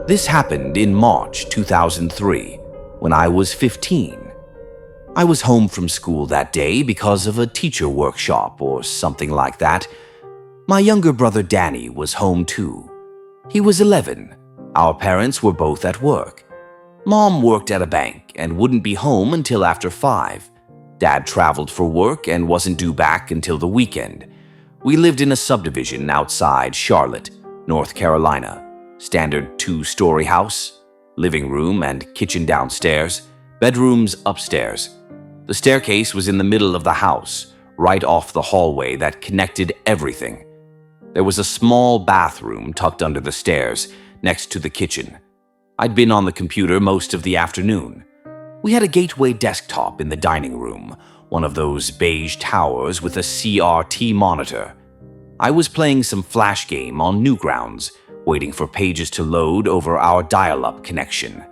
This happened in March 2003, when I was 15. I was home from school that day because of a teacher workshop or something like that. My younger brother Danny was home too. He was 11. Our parents were both at work. Mom worked at a bank and wouldn't be home until after 5. Dad traveled for work and wasn't due back until the weekend. We lived in a subdivision outside Charlotte, North Carolina. Standard 2-story house, living room and kitchen downstairs, bedrooms upstairs. The staircase was in the middle of the house, right off the hallway that connected everything. There was a small bathroom tucked under the stairs, next to the kitchen. I'd been on the computer most of the afternoon. We had a gateway desktop in the dining room, one of those beige towers with a CRT monitor. I was playing some flash game on Newgrounds, waiting for pages to load over our dial-up connection.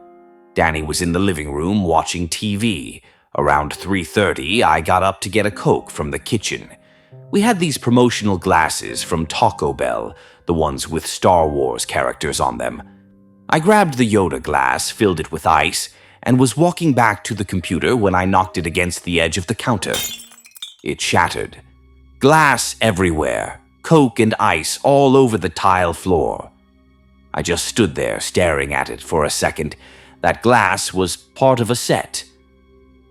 Danny was in the living room watching TV. Around 3:30, I got up to get a Coke from the kitchen. We had these promotional glasses from Taco Bell, the ones with Star Wars characters on them. I grabbed the Yoda glass, filled it with ice, and was walking back to the computer when I knocked it against the edge of the counter. It shattered. Glass everywhere, Coke and ice all over the tile floor. I just stood there staring at it for a second. That glass was part of a set.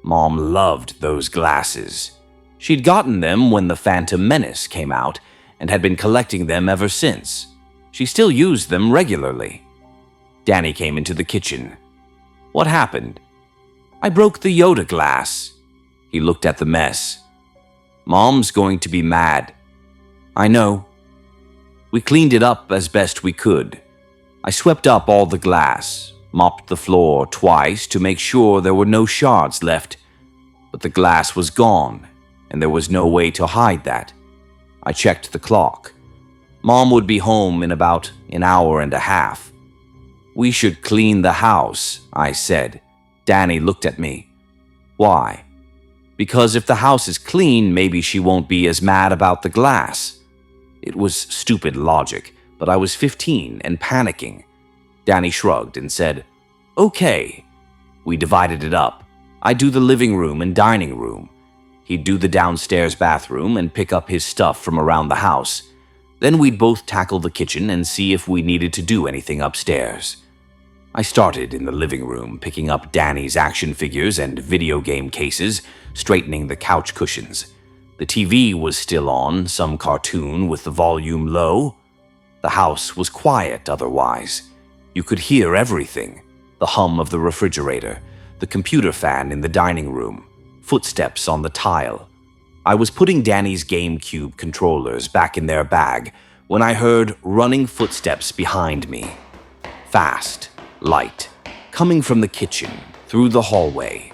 Mom loved those glasses. She'd gotten them when The Phantom Menace came out and had been collecting them ever since. She still used them regularly. Danny came into the kitchen. What happened? I broke the Yoda glass. He looked at the mess. Mom's going to be mad. I know. We cleaned it up as best we could. I swept up all the glass, mopped the floor twice to make sure there were no shards left. But the glass was gone, and there was no way to hide that. I checked the clock. Mom would be home in about an hour and a half. We should clean the house, I said. Danny looked at me. Why? Because if the house is clean, maybe she won't be as mad about the glass. It was stupid logic, but I was 15 and panicking. Danny shrugged and said, "Okay." We divided it up. I'd do the living room and dining room. He'd do the downstairs bathroom and pick up his stuff from around the house. Then we'd both tackle the kitchen and see if we needed to do anything upstairs. I started in the living room, picking up Danny's action figures and video game cases, straightening the couch cushions. The TV was still on, some cartoon with the volume low. The house was quiet otherwise. You could hear everything. The hum of the refrigerator, the computer fan in the dining room, footsteps on the tile. I was putting Danny's GameCube controllers back in their bag when I heard running footsteps behind me. Fast, light, coming from the kitchen, through the hallway.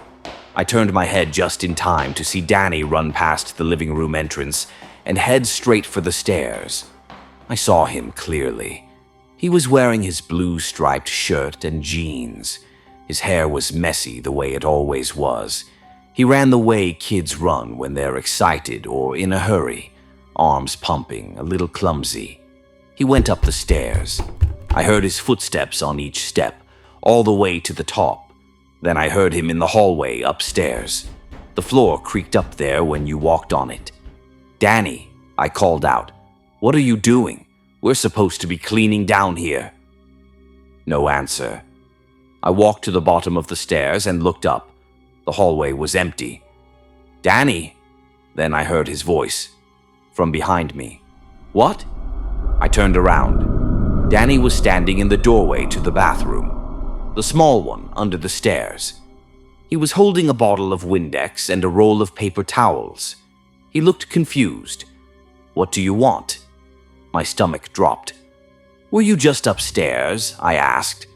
I turned my head just in time to see Danny run past the living room entrance and head straight for the stairs. I saw him clearly. He was wearing his blue striped shirt and jeans. His hair was messy the way it always was. He ran the way kids run when they're excited or in a hurry, arms pumping, a little clumsy. He went up the stairs. I heard his footsteps on each step, all the way to the top. Then I heard him in the hallway upstairs. The floor creaked up there when you walked on it. "Danny," I called out. "What are you doing? We're supposed to be cleaning down here." No answer. I walked to the bottom of the stairs and looked up. The hallway was empty. "Danny!" Then I heard his voice from behind me. "What?" I turned around. Danny was standing in the doorway to the bathroom, the small one under the stairs. He was holding a bottle of Windex and a roll of paper towels. He looked confused. "What do you want?" My stomach dropped. "Were you just upstairs?" I asked.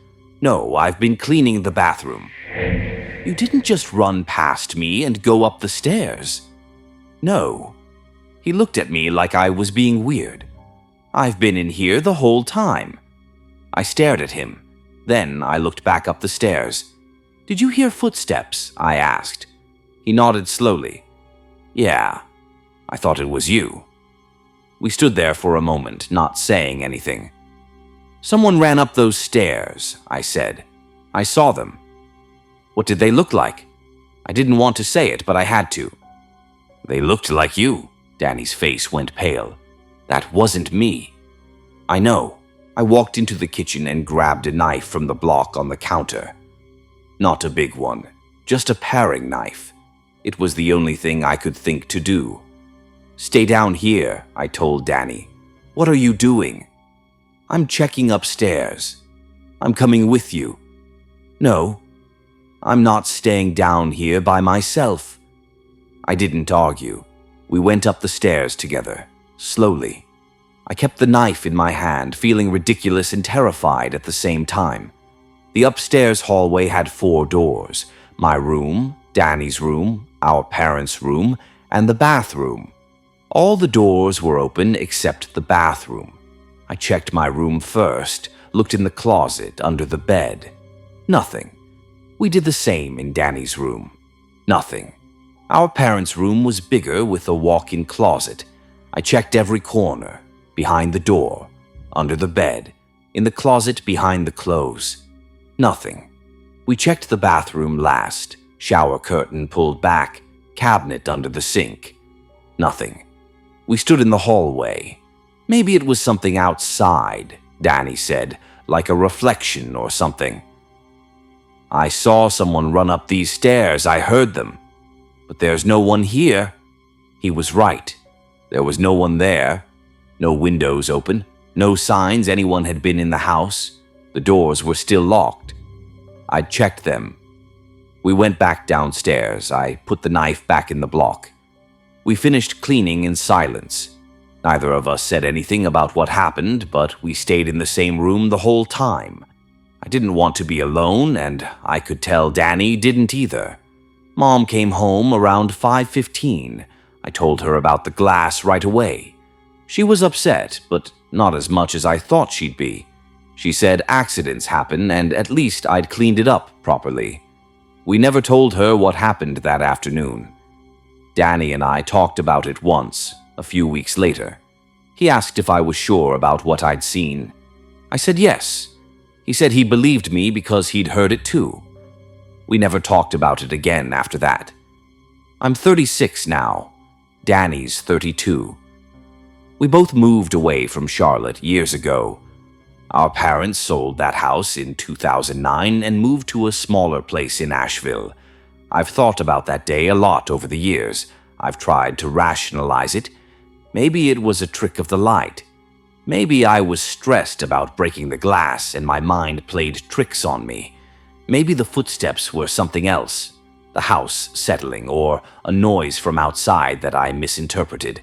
"No, I've been cleaning the bathroom." "You didn't just run past me and go up the stairs." "No." He looked at me like I was being weird. "I've been in here the whole time." I stared at him. Then I looked back up the stairs. "Did you hear footsteps?" I asked. He nodded slowly. "Yeah, I thought it was you." We stood there for a moment, not saying anything. "Someone ran up those stairs," I said. "I saw them." "What did they look like?" I didn't want to say it, but I had to. "They looked like you." Danny's face went pale. "That wasn't me." "I know." I walked into the kitchen and grabbed a knife from the block on the counter. Not a big one, just a paring knife. It was the only thing I could think to do. "Stay down here," I told Danny. "What are you doing?" "I'm checking upstairs." "I'm coming with you." "No, I'm not staying down here by myself." I didn't argue. We went up the stairs together, slowly. I kept the knife in my hand, feeling ridiculous and terrified at the same time. The upstairs hallway had 4 doors: my room, Danny's room, our parents' room, and the bathroom. All the doors were open except the bathroom. I checked my room first, looked in the closet under the bed. Nothing. We did the same in Danny's room. Nothing. Our parents' room was bigger with a walk-in closet. I checked every corner, behind the door, under the bed, in the closet behind the clothes. Nothing. We checked the bathroom last. Shower curtain pulled back, cabinet under the sink. Nothing. We stood in the hallway. Maybe it was something outside, Danny said, like a reflection or something. "I saw someone run up these stairs. I heard them. But there's no one here." He was right. There was no one there. No windows open. No signs anyone had been in the house. The doors were still locked. I'd checked them. We went back downstairs. I put the knife back in the block. We finished cleaning in silence. Neither of us said anything about what happened, but we stayed in the same room the whole time. I didn't want to be alone, and I could tell Danny didn't either. Mom came home around 5:15. I told her about the glass right away. She was upset, but not as much as I thought she'd be. She said accidents happen, and at least I'd cleaned it up properly. We never told her what happened that afternoon. Danny and I talked about it once, a few weeks later. He asked if I was sure about what I'd seen. I said yes. He said he believed me because he'd heard it too. We never talked about it again after that. I'm 36 now. Danny's 32. We both moved away from Charlotte years ago. Our parents sold that house in 2009 and moved to a smaller place in Asheville. I've thought about that day a lot over the years. I've tried to rationalize it. Maybe it was a trick of the light. Maybe I was stressed about breaking the glass and my mind played tricks on me. Maybe the footsteps were something else, the house settling, or a noise from outside that I misinterpreted.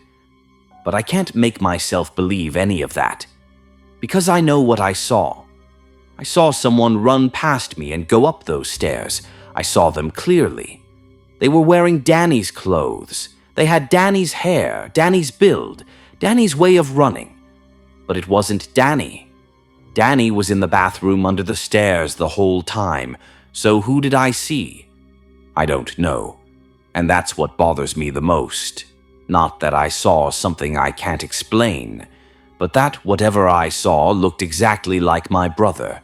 But I can't make myself believe any of that, because I know what I saw. I saw someone run past me and go up those stairs. I saw them clearly. They were wearing Danny's clothes. They had Danny's hair, Danny's build, Danny's way of running. But it wasn't Danny. Danny was in the bathroom under the stairs the whole time, so who did I see? I don't know, and that's what bothers me the most. Not that I saw something I can't explain, but that whatever I saw looked exactly like my brother.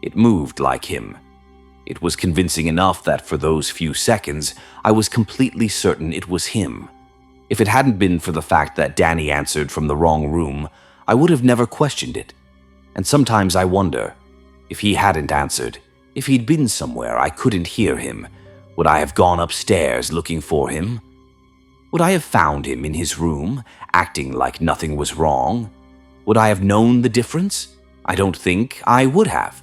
It moved like him. It was convincing enough that for those few seconds, I was completely certain it was him. If it hadn't been for the fact that Danny answered from the wrong room, I would have never questioned it. And sometimes I wonder, if he hadn't answered, if he'd been somewhere I couldn't hear him, would I have gone upstairs looking for him? Would I have found him in his room, acting like nothing was wrong? Would I have known the difference? I don't think I would have.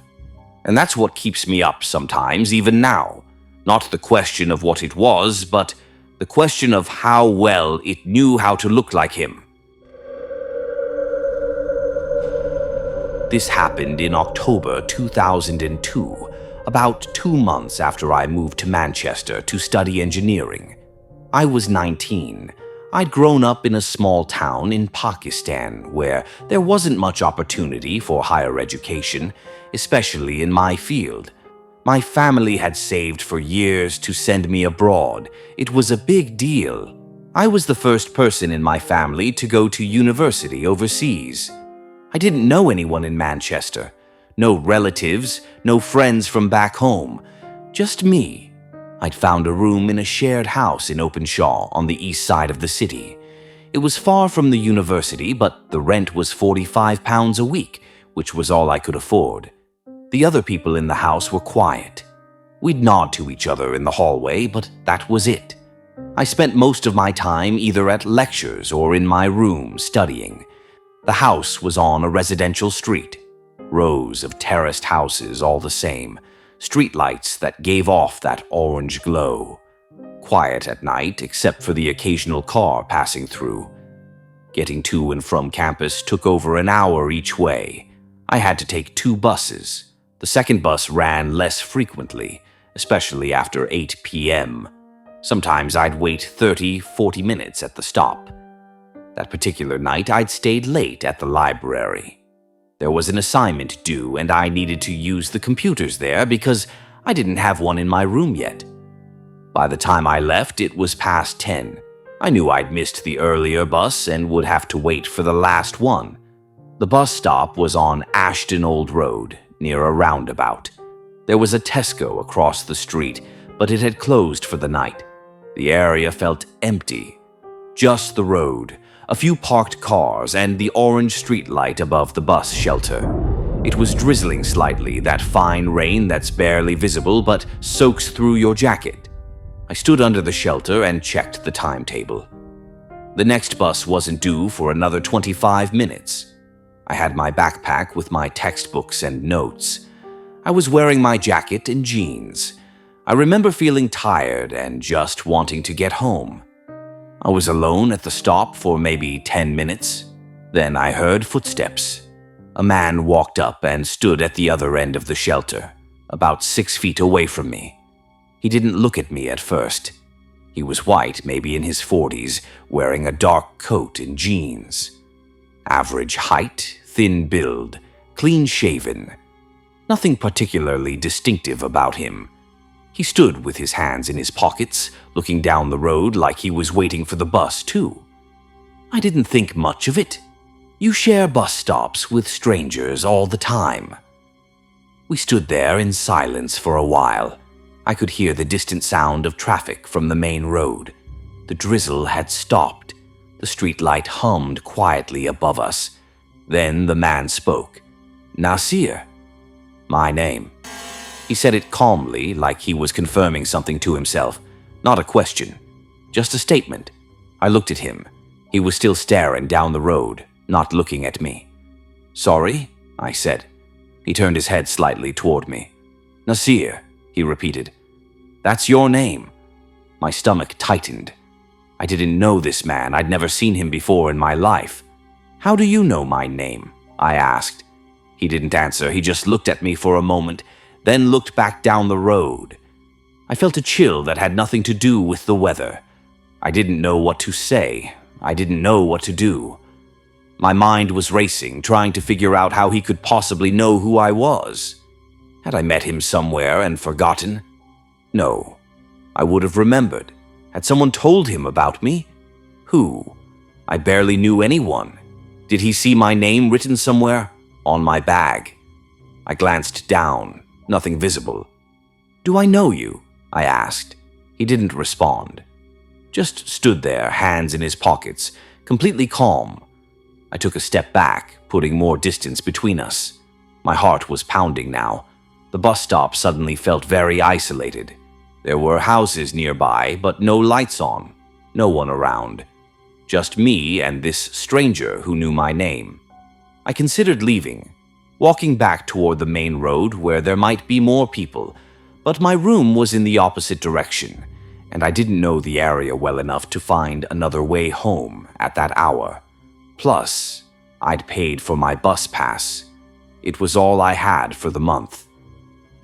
And that's what keeps me up sometimes, even now. Not the question of what it was, but the question of how well it knew how to look like him. This happened in October 2002, about 2 months after I moved to Manchester to study engineering. I was 19. I'd grown up in a small town in Pakistan where there wasn't much opportunity for higher education, especially in my field. My family had saved for years to send me abroad. It was a big deal. I was the first person in my family to go to university overseas. I didn't know anyone in Manchester. No relatives, no friends from back home. Just me. I'd found a room in a shared house in Openshaw on the east side of the city. It was far from the university, but the rent was £45 a week, which was all I could afford. The other people in the house were quiet. We'd nod to each other in the hallway, but that was it. I spent most of my time either at lectures or in my room studying. The house was on a residential street. Rows of terraced houses all the same. Streetlights that gave off that orange glow. Quiet at night except for the occasional car passing through. Getting to and from campus took over an hour each way. I had to take 2 buses. The second bus ran less frequently, especially after 8 p.m. Sometimes I'd wait 30-40 minutes at the stop. That particular night, I'd stayed late at the library. There was an assignment due, and I needed to use the computers there because I didn't have one in my room yet. By the time I left, it was past 10. I knew I'd missed the earlier bus and would have to wait for the last one. The bus stop was on Ashton Old Road, near a roundabout. There was a Tesco across the street, but it had closed for the night. The area felt empty. Just the road, a few parked cars, and the orange streetlight above the bus shelter. It was drizzling slightly, that fine rain that's barely visible but soaks through your jacket. I stood under the shelter and checked the timetable. The next bus wasn't due for another 25 minutes. I had my backpack with my textbooks and notes. I was wearing my jacket and jeans. I remember feeling tired and just wanting to get home. I was alone at the stop for maybe 10 minutes. Then I heard footsteps. A man walked up and stood at the other end of the shelter, about 6 feet away from me. He didn't look at me at first. He was white, maybe in his 40s, wearing a dark coat and jeans. Average height, thin build, clean-shaven. Nothing particularly distinctive about him. He stood with his hands in his pockets, looking down the road like he was waiting for the bus, too. I didn't think much of it. You share bus stops with strangers all the time. We stood there in silence for a while. I could hear the distant sound of traffic from the main road. The drizzle had stopped. The streetlight hummed quietly above us. Then the man spoke. "Nasir." My name. He said it calmly, like he was confirming something to himself. Not a question. Just a statement. I looked at him. He was still staring down the road, not looking at me. "Sorry?" I said. He turned his head slightly toward me. "Nasir," he repeated. "That's your name." My stomach tightened. I didn't know this man. I'd never seen him before in my life. "How do you know my name?" I asked. He didn't answer. He just looked at me for a moment, then looked back down the road. I felt a chill that had nothing to do with the weather. I didn't know what to say. I didn't know what to do. My mind was racing, trying to figure out how he could possibly know who I was. Had I met him somewhere and forgotten? No. I would have remembered. Had someone told him about me? Who? I barely knew anyone. Did he see my name written somewhere? On my bag. I glanced down. Nothing visible. "Do I know you?" I asked. He didn't respond. Just stood there, hands in his pockets, completely calm. I took a step back, putting more distance between us. My heart was pounding now. The bus stop suddenly felt very isolated. There were houses nearby, but no lights on. No one around. Just me and this stranger who knew my name. I considered leaving. Walking back toward the main road where there might be more people, but my room was in the opposite direction, and I didn't know the area well enough to find another way home at that hour. Plus, I'd paid for my bus pass. It was all I had for the month.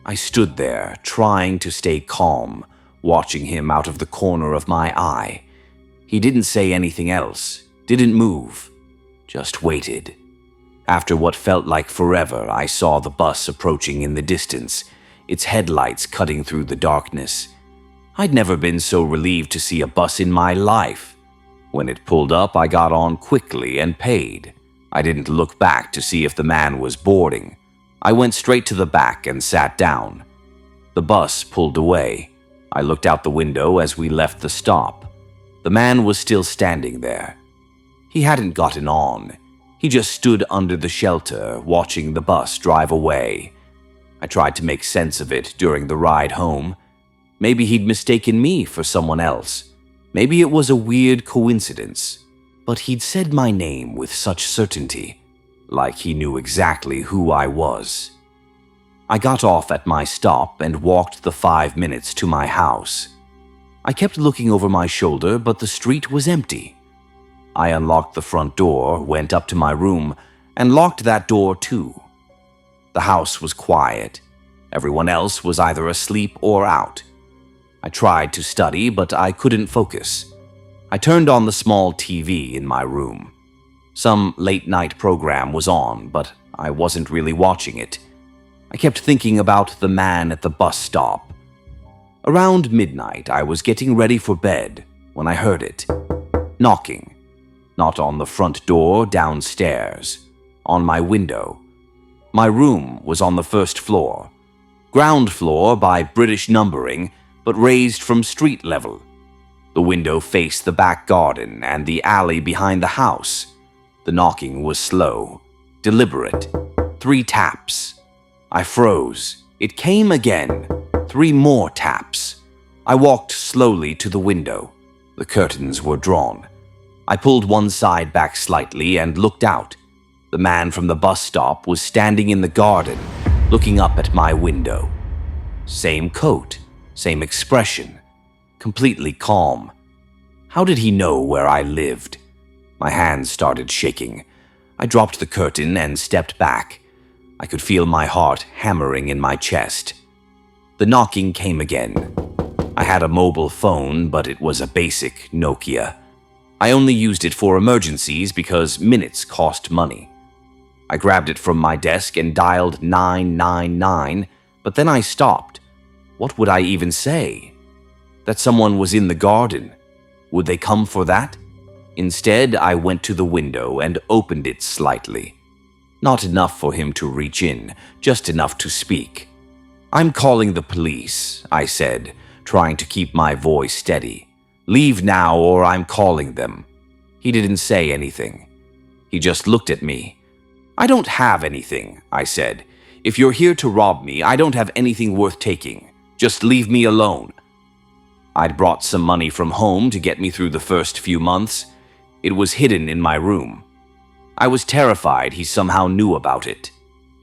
I stood there, trying to stay calm, watching him out of the corner of my eye. He didn't say anything else, didn't move, just waited. After what felt like forever, I saw the bus approaching in the distance, its headlights cutting through the darkness. I'd never been so relieved to see a bus in my life. When it pulled up, I got on quickly and paid. I didn't look back to see if the man was boarding. I went straight to the back and sat down. The bus pulled away. I looked out the window as we left the stop. The man was still standing there. He hadn't gotten on. He just stood under the shelter, watching the bus drive away. I tried to make sense of it during the ride home. Maybe he'd mistaken me for someone else. Maybe it was a weird coincidence. But he'd said my name with such certainty, like he knew exactly who I was. I got off at my stop and walked the 5 minutes to my house. I kept looking over my shoulder, but the street was empty. I unlocked the front door, went up to my room, and locked that door too. The house was quiet. Everyone else was either asleep or out. I tried to study, but I couldn't focus. I turned on the small TV in my room. Some late-night program was on, but I wasn't really watching it. I kept thinking about the man at the bus stop. Around midnight, I was getting ready for bed when I heard it. Knocking. Not on the front door, downstairs. On my window. My room was on the first floor. Ground floor by British numbering, but raised from street level. The window faced the back garden and the alley behind the house. The knocking was slow, deliberate. 3 taps. I froze. It came again. 3 more taps. I walked slowly to the window. The curtains were drawn. I pulled one side back slightly and looked out. The man from the bus stop was standing in the garden, looking up at my window. Same coat, same expression. Completely calm. How did he know where I lived? My hands started shaking. I dropped the curtain and stepped back. I could feel my heart hammering in my chest. The knocking came again. I had a mobile phone, but it was a basic Nokia. I only used it for emergencies because minutes cost money. I grabbed it from my desk and dialed 999, but then I stopped. What would I even say? That someone was in the garden. Would they come for that? Instead, I went to the window and opened it slightly. Not enough for him to reach in, just enough to speak. "I'm calling the police," I said, trying to keep my voice steady. "Leave now or I'm calling them." He didn't say anything. He just looked at me. "I don't have anything," I said. "If you're here to rob me, I don't have anything worth taking. Just leave me alone." I'd brought some money from home to get me through the first few months. It was hidden in my room. I was terrified he somehow knew about it,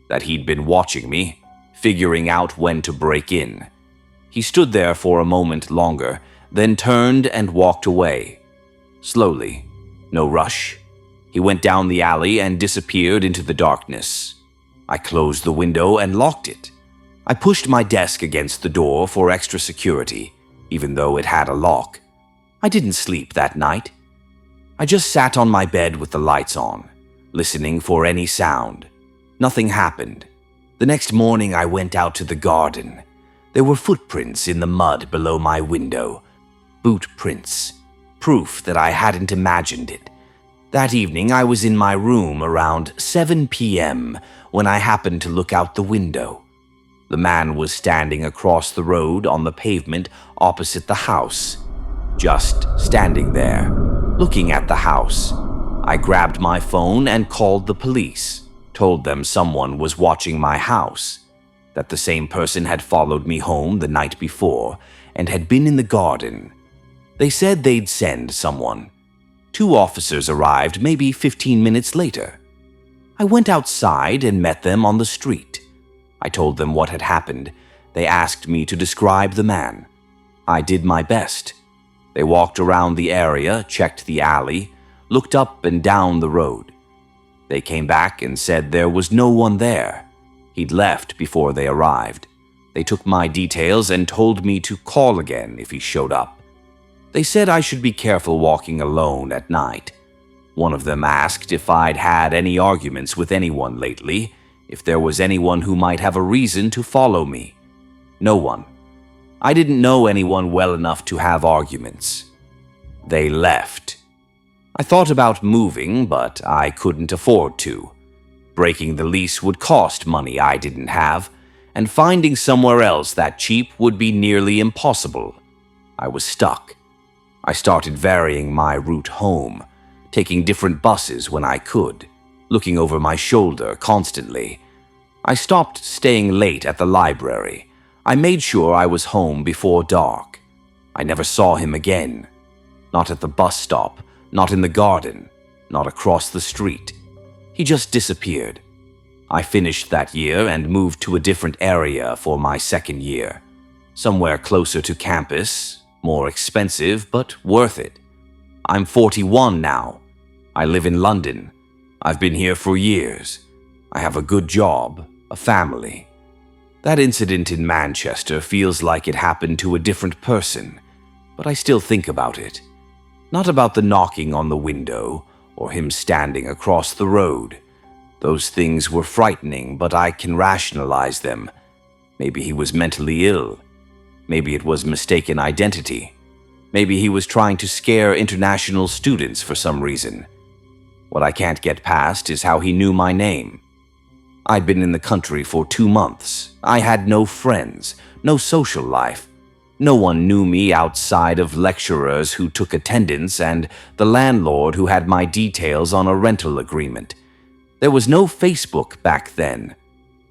that he'd been watching me, figuring out when to break in. He stood there for a moment longer, then turned and walked away. Slowly, no rush. He went down the alley and disappeared into the darkness. I closed the window and locked it. I pushed my desk against the door for extra security, even though it had a lock. I didn't sleep that night. I just sat on my bed with the lights on, listening for any sound. Nothing happened. The next morning I went out to the garden. There were footprints in the mud below my window. Boot prints. Proof that I hadn't imagined it. That evening I was in my room around 7 p.m. when I happened to look out the window. The man was standing across the road on the pavement opposite the house. Just standing there, looking at the house. I grabbed my phone and called the police, told them someone was watching my house, that the same person had followed me home the night before and had been in the garden. They said they'd send someone. 2 officers arrived maybe 15 minutes later. I went outside and met them on the street. I told them what had happened. They asked me to describe the man. I did my best. They walked around the area, checked the alley, looked up and down the road. They came back and said there was no one there. He'd left before they arrived. They took my details and told me to call again if he showed up. They said I should be careful walking alone at night. One of them asked if I'd had any arguments with anyone lately, if there was anyone who might have a reason to follow me. No one. I didn't know anyone well enough to have arguments. They left. I thought about moving, but I couldn't afford to. Breaking the lease would cost money I didn't have, and finding somewhere else that cheap would be nearly impossible. I was stuck. I started varying my route home, taking different buses when I could, looking over my shoulder constantly. I stopped staying late at the library. I made sure I was home before dark. I never saw him again. Not at the bus stop, not in the garden, not across the street. He just disappeared. I finished that year and moved to a different area for my second year. Somewhere closer to campus, more expensive, but worth it. I'm 41 now. I live in London. I've been here for years. I have a good job, a family. That incident in Manchester feels like it happened to a different person, but I still think about it. Not about the knocking on the window or him standing across the road. Those things were frightening, but I can rationalize them. Maybe he was mentally ill. Maybe it was mistaken identity. Maybe he was trying to scare international students for some reason. What I can't get past is how he knew my name. I'd been in the country for 2 months. I had no friends, no social life. No one knew me outside of lecturers who took attendance and the landlord who had my details on a rental agreement. There was no Facebook back then.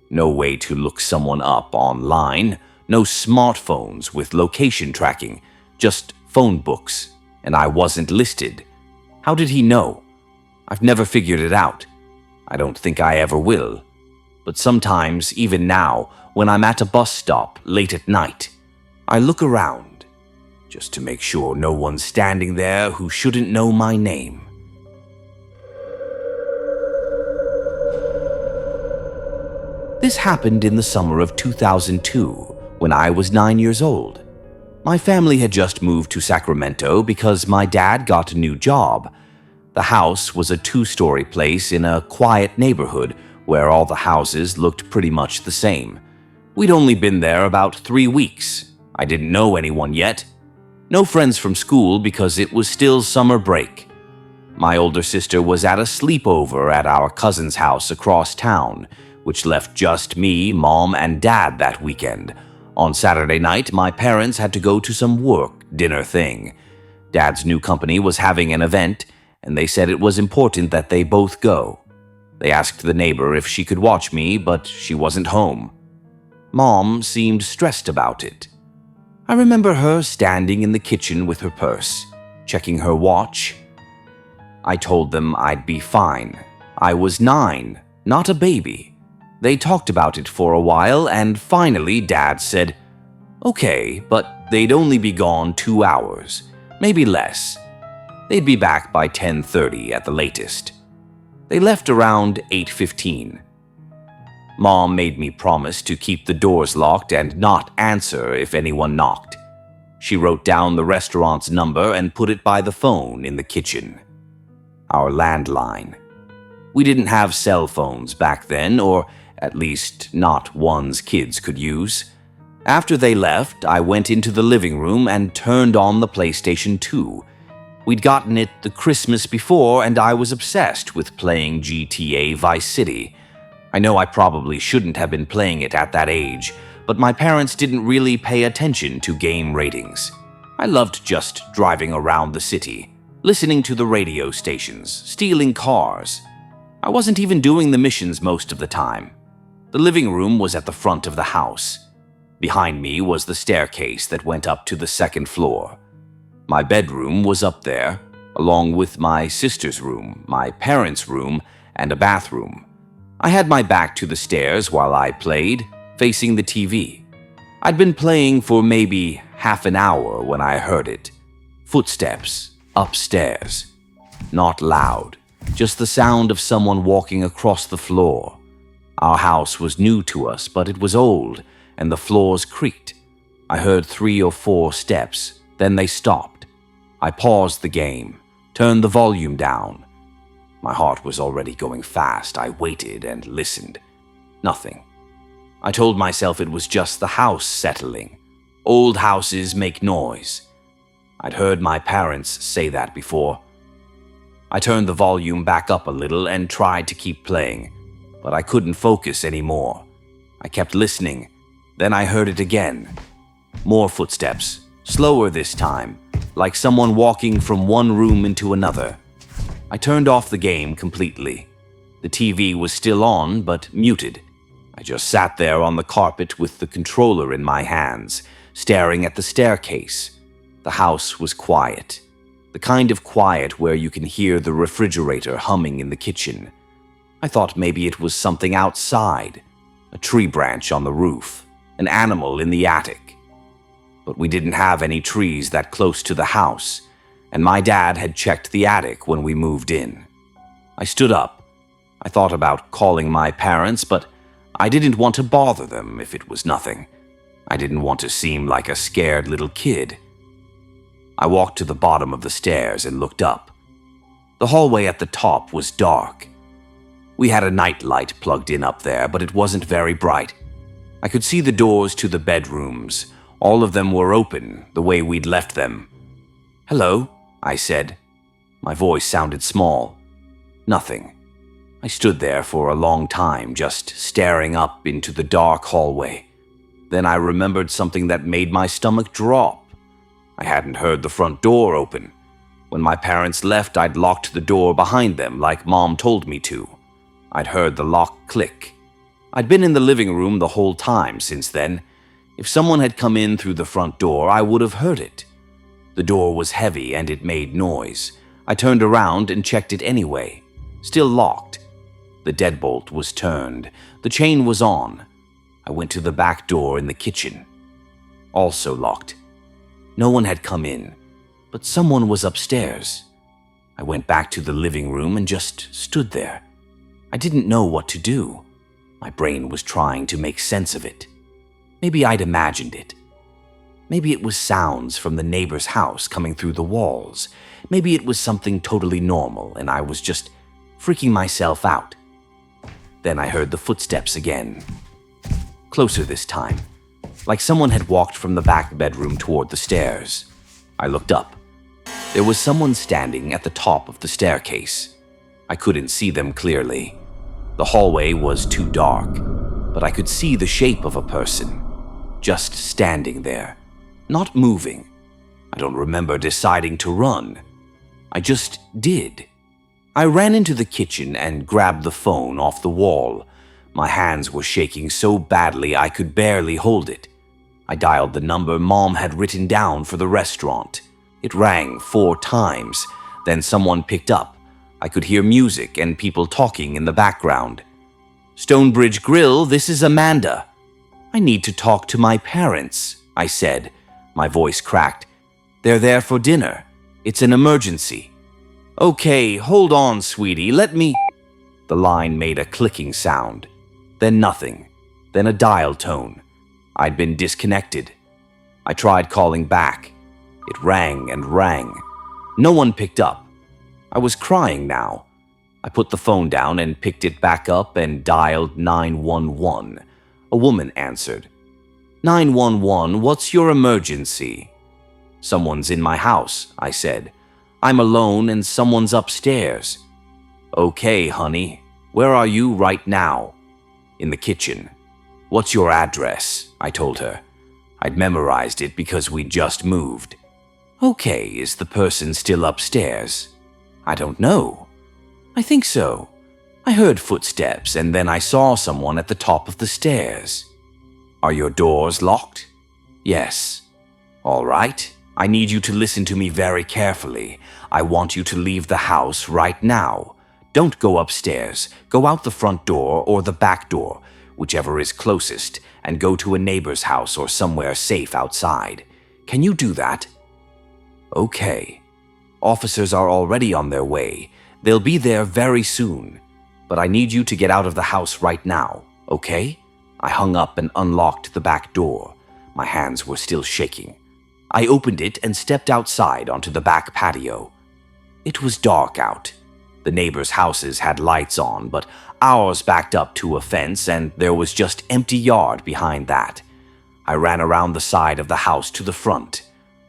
No way to look someone up online. No smartphones with location tracking. Just phone books. And I wasn't listed. How did he know? I've never figured it out. I don't think I ever will. But sometimes, even now, when I'm at a bus stop late at night, I look around, just to make sure no one's standing there who shouldn't know my name. This happened in the summer of 2002, when I was 9 years old. My family had just moved to Sacramento because my dad got a new job. The house was a 2-story place in a quiet neighborhood where all the houses looked pretty much the same. We'd only been there about 3 weeks. I didn't know anyone yet. No friends from school because it was still summer break. My older sister was at a sleepover at our cousin's house across town, which left just me, Mom, and Dad that weekend. On Saturday night, my parents had to go to some work dinner thing. Dad's new company was having an event, and they said it was important that they both go. They asked the neighbor if she could watch me, but she wasn't home. Mom seemed stressed about it. I remember her standing in the kitchen with her purse, checking her watch. I told them I'd be fine. I was 9, not a baby. They talked about it for a while, and finally Dad said, okay, but they'd only be gone 2 hours, maybe less. They'd be back by 10:30 at the latest. They left around 8:15. Mom made me promise to keep the doors locked and not answer if anyone knocked. She wrote down the restaurant's number and put it by the phone in the kitchen. Our landline. We didn't have cell phones back then, or at least not ones kids could use. After they left, I went into the living room and turned on the PlayStation 2. We'd gotten it the Christmas before, and I was obsessed with playing GTA Vice City. I know I probably shouldn't have been playing it at that age, but my parents didn't really pay attention to game ratings. I loved just driving around the city, listening to the radio stations, stealing cars. I wasn't even doing the missions most of the time. The living room was at the front of the house. Behind me was the staircase that went up to the second floor. My bedroom was up there, along with my sister's room, my parents' room, and a bathroom. I had my back to the stairs while I played, facing the TV. I'd been playing for maybe half an hour when I heard it. Footsteps upstairs. Not loud, just the sound of someone walking across the floor. Our house was new to us, but it was old, and the floors creaked. I heard 3 or 4 steps, then they stopped. I paused the game, turned the volume down. My heart was already going fast. I waited and listened. Nothing. I told myself it was just the house settling. Old houses make noise. I'd heard my parents say that before. I turned the volume back up a little and tried to keep playing, but I couldn't focus anymore. I kept listening. Then I heard it again. More footsteps, slower this time, like someone walking from one room into another. I turned off the game completely. The TV was still on, but muted. I just sat there on the carpet with the controller in my hands, staring at the staircase. The house was quiet. The kind of quiet where you can hear the refrigerator humming in the kitchen. I thought maybe it was something outside, a tree branch on the roof, an animal in the attic. But we didn't have any trees that close to the house, and my dad had checked the attic when we moved in. I stood up. I thought about calling my parents, but I didn't want to bother them if it was nothing. I didn't want to seem like a scared little kid. I walked to the bottom of the stairs and looked up. The hallway at the top was dark. We had a night light plugged in up there, but it wasn't very bright. I could see the doors to the bedrooms. All of them were open, the way we'd left them. "Hello," I said. My voice sounded small. Nothing. I stood there for a long time, just staring up into the dark hallway. Then I remembered something that made my stomach drop. I hadn't heard the front door open. When my parents left, I'd locked the door behind them like Mom told me to. I'd heard the lock click. I'd been in the living room the whole time since then. If someone had come in through the front door, I would have heard it. The door was heavy and it made noise. I turned around and checked it anyway. Still locked. The deadbolt was turned. The chain was on. I went to the back door in the kitchen. Also locked. No one had come in, but someone was upstairs. I went back to the living room and just stood there. I didn't know what to do. My brain was trying to make sense of it. Maybe I'd imagined it. Maybe it was sounds from the neighbor's house coming through the walls. Maybe it was something totally normal and I was just freaking myself out. Then I heard the footsteps again. Closer this time, like someone had walked from the back bedroom toward the stairs. I looked up. There was someone standing at the top of the staircase. I couldn't see them clearly. The hallway was too dark, but I could see the shape of a person, just standing there, not moving. I don't remember deciding to run. I just did. I ran into the kitchen and grabbed the phone off the wall. My hands were shaking so badly I could barely hold it. I dialed the number Mom had written down for the restaurant. It rang 4 times, then someone picked up. I could hear music and people talking in the background. "Stonebridge Grill, this is Amanda." "I need to talk to my parents," I said. My voice cracked. "They're there for dinner. It's an emergency." "Okay, hold on, sweetie, let me—" The line made a clicking sound. Then nothing. Then a dial tone. I'd been disconnected. I tried calling back. It rang and rang. No one picked up. I was crying now. I put the phone down and picked it back up and dialed 911. A woman answered. "911, what's your emergency?" "Someone's in my house," I said. "I'm alone and someone's upstairs." "Okay, honey. Where are you right now?" "In the kitchen." "What's your address?" I told her. I'd memorized it because we'd just moved. "Okay, is the person still upstairs?" "I don't know." "I think so. I heard footsteps and then I saw someone at the top of the stairs." "Are your doors locked?" "Yes." "All right. I need you to listen to me very carefully. I want you to leave the house right now. Don't go upstairs. Go out the front door or the back door, whichever is closest, and go to a neighbor's house or somewhere safe outside. Can you do that?" "Okay. Officers are already on their way. They'll be there very soon. But I need you to get out of the house right now, okay?" I hung up and unlocked the back door. My hands were still shaking. I opened it and stepped outside onto the back patio. It was dark out. The neighbors' houses had lights on, but ours backed up to a fence and there was just empty yard behind that. I ran around the side of the house to the front.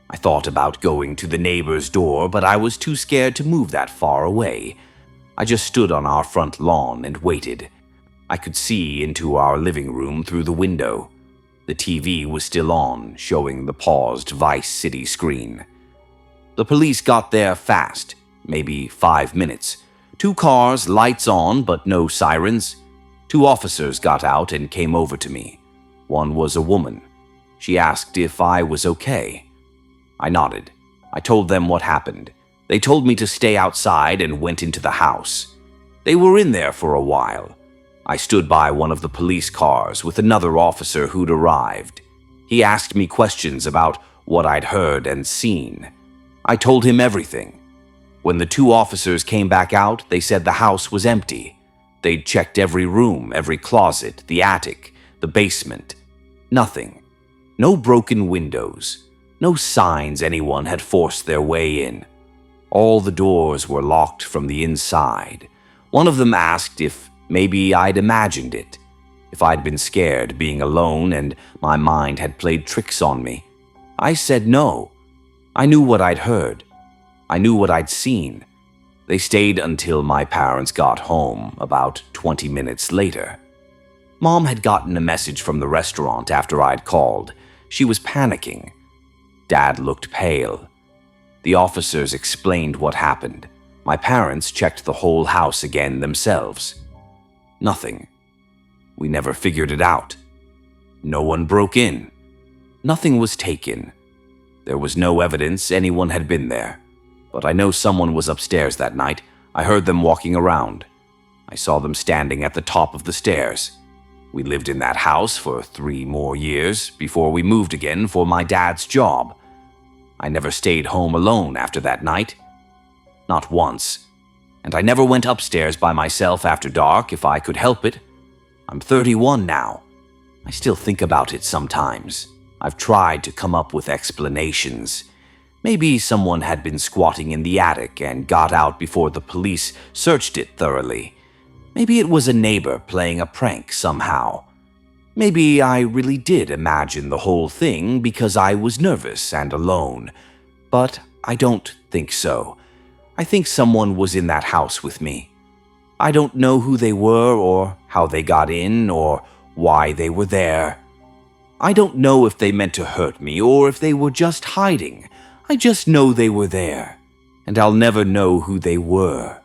I thought about going to the neighbor's door, but I was too scared to move that far away. I just stood on our front lawn and waited. I could see into our living room through the window. The TV was still on, showing the paused Vice City screen. The police got there fast, maybe 5 minutes. 2 cars, lights on, but no sirens. 2 officers got out and came over to me. One was a woman. She asked if I was okay. I nodded. I told them what happened. They told me to stay outside and went into the house. They were in there for a while. I stood by one of the police cars with another officer who'd arrived. He asked me questions about what I'd heard and seen. I told him everything. When the 2 officers came back out, they said the house was empty. They'd checked every room, every closet, the attic, the basement. Nothing. No broken windows. No signs anyone had forced their way in. All the doors were locked from the inside. One of them asked if maybe I'd imagined it, if I'd been scared being alone and my mind had played tricks on me. I said no. I knew what I'd heard. I knew what I'd seen. They stayed until my parents got home, about 20 minutes later. Mom had gotten a message from the restaurant after I'd called. She was panicking. Dad looked pale. The officers explained what happened. My parents checked the whole house again themselves. Nothing. We never figured it out. No one broke in. Nothing was taken. There was no evidence anyone had been there. But I know someone was upstairs that night. I heard them walking around. I saw them standing at the top of the stairs. We lived in that house for 3 more years before we moved again for my dad's job. I never stayed home alone after that night. Not once. And I never went upstairs by myself after dark if I could help it. I'm 31 now. I still think about it sometimes. I've tried to come up with explanations. Maybe someone had been squatting in the attic and got out before the police searched it thoroughly. Maybe it was a neighbor playing a prank somehow. Maybe I really did imagine the whole thing because I was nervous and alone. But I don't think so. I think someone was in that house with me. I don't know who they were or how they got in or why they were there. I don't know if they meant to hurt me or if they were just hiding. I just know they were there, and I'll never know who they were.